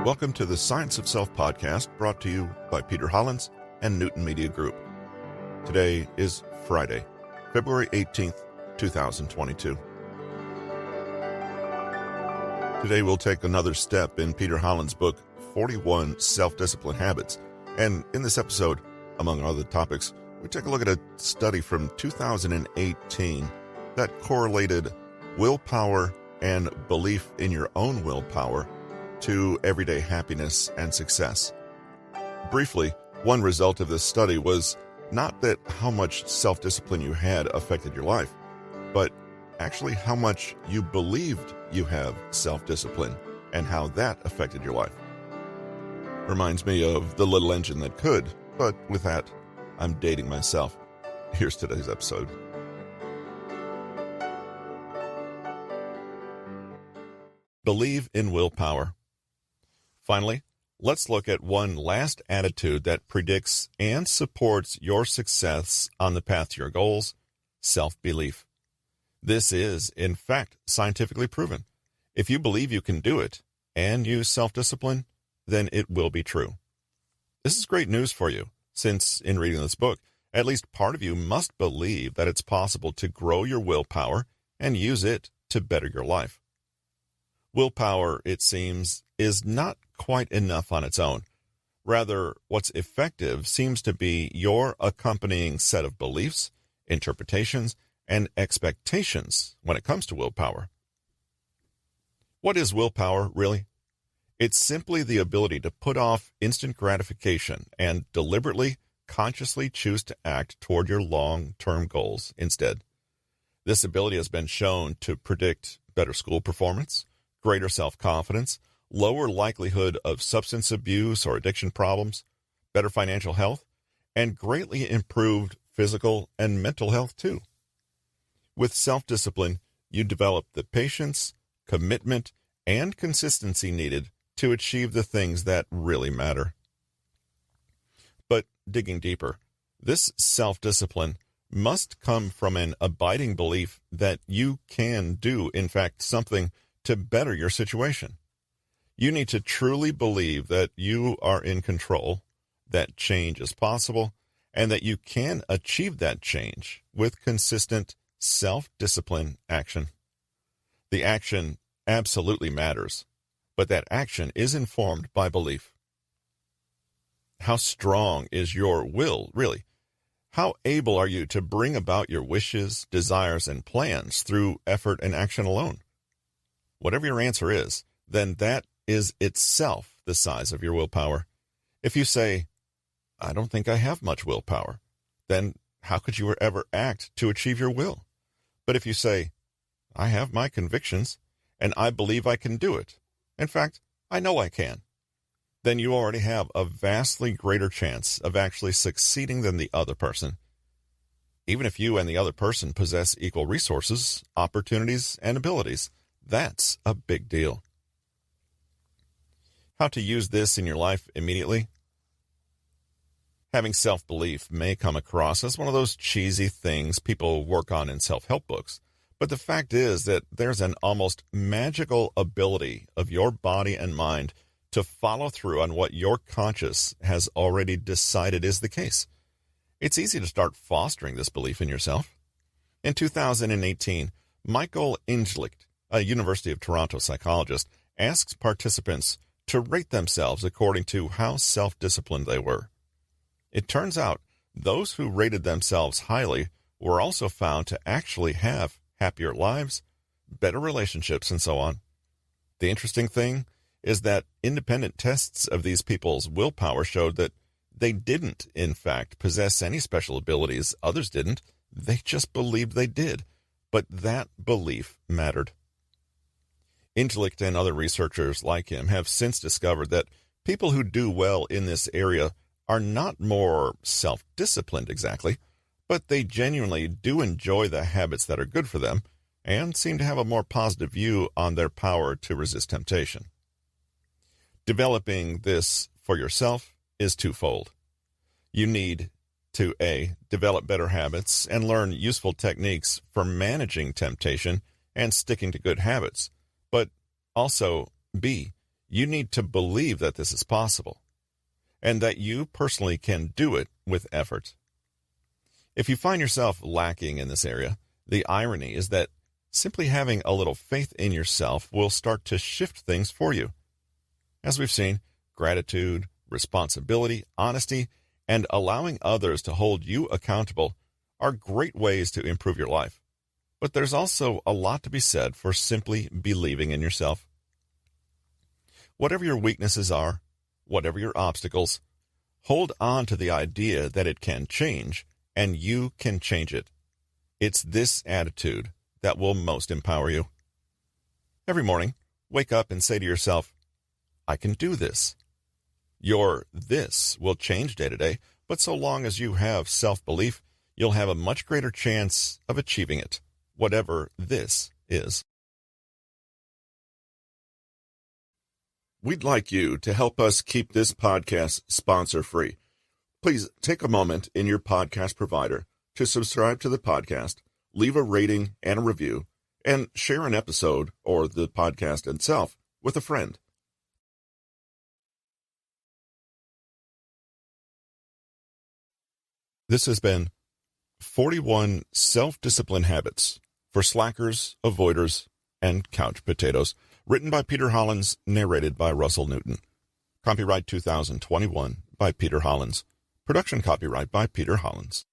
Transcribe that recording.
Welcome to the Science of Self podcast, brought to you by Peter Hollins and Newton Media Group. Today is Friday, February 18th, 2022. Today we'll take another step in Peter Hollins' book, 41 Self-Discipline Habits. And in this episode, among other topics, we take a look at a study from 2018 that correlated willpower and belief in your own willpower to everyday happiness and success. Briefly, one result of this study was not that how much self-discipline you had affected your life, but actually how much you believed you have self-discipline and how that affected your life. Reminds me of The Little Engine That Could, but with that, I'm dating myself. Here's today's episode. Believe in willpower. Finally, let's look at one last attitude that predicts and supports your success on the path to your goals: self-belief. This is, in fact, scientifically proven. If you believe you can do it and use self-discipline, then it will be true. This is great news for you, since in reading this book, at least part of you must believe that it's possible to grow your willpower and use it to better your life. Willpower, it seems, is not quite enough on its own. Rather, what's effective seems to be your accompanying set of beliefs, interpretations, and expectations when it comes to willpower. What is willpower, really? It's simply the ability to put off instant gratification and deliberately, consciously choose to act toward your long-term goals instead. This ability has been shown to predict better school performance, greater self-confidence, lower likelihood of substance abuse or addiction problems, better financial health, and greatly improved physical and mental health too. With self-discipline, you develop the patience, commitment, and consistency needed to achieve the things that really matter. But digging deeper, this self-discipline must come from an abiding belief that you can do, in fact, something to better your situation. You need to truly believe that you are in control, that change is possible, and that you can achieve that change with consistent self-discipline action. The action absolutely matters, but that action is informed by belief. How strong is your will, really? How able are you to bring about your wishes, desires, and plans through effort and action alone? Whatever your answer is, then that is itself the size of your willpower. If you say, I don't think I have much willpower, then how could you ever act to achieve your will? But if you say, I have my convictions, and I believe I can do it, in fact, I know I can, then you already have a vastly greater chance of actually succeeding than the other person. Even if you and the other person possess equal resources, opportunities, and abilities, that's a big deal. How to use this in your life immediately? Having self-belief may come across as one of those cheesy things people work on in self-help books, but the fact is that there's an almost magical ability of your body and mind to follow through on what your conscience has already decided is the case. It's easy to start fostering this belief in yourself. In 2018, Michael Inzlicht, a University of Toronto psychologist, asks participants to rate themselves according to how self-disciplined they were. It turns out those who rated themselves highly were also found to actually have happier lives, better relationships, and so on. The interesting thing is that independent tests of these people's willpower showed that they didn't, in fact, possess any special abilities others didn't. They just believed they did. But that belief mattered. Inzlicht and other researchers like him have since discovered that people who do well in this area are not more self-disciplined exactly, but they genuinely do enjoy the habits that are good for them and seem to have a more positive view on their power to resist temptation. Developing this for yourself is twofold. You need to A, develop better habits and learn useful techniques for managing temptation and sticking to good habits, but also B, You need to believe that this is possible and that you personally can do it with effort. If you find yourself lacking in this area, the irony is that simply having a little faith in yourself will start to shift things for you. As we've seen, gratitude, responsibility, honesty, and allowing others to hold you accountable are great ways to improve your life. But there's also a lot to be said for simply believing in yourself. Whatever your weaknesses are, whatever your obstacles, hold on to the idea that it can change and you can change it. It's this attitude that will most empower you. Every morning, wake up and say to yourself, I can do this. Your this will change day to day, but so long as you have self-belief, you'll have a much greater chance of achieving it, whatever this is. We'd like you to help us keep this podcast sponsor-free. Please take a moment in your podcast provider to subscribe to the podcast, leave a rating and a review, and share an episode or the podcast itself with a friend. This has been 41 Self-Discipline Habits for Slackers, Avoiders, and Couch Potatoes, written by Peter Hollins, narrated by Russell Newton. Copyright 2021 by Peter Hollins. Production copyright by Peter Hollins.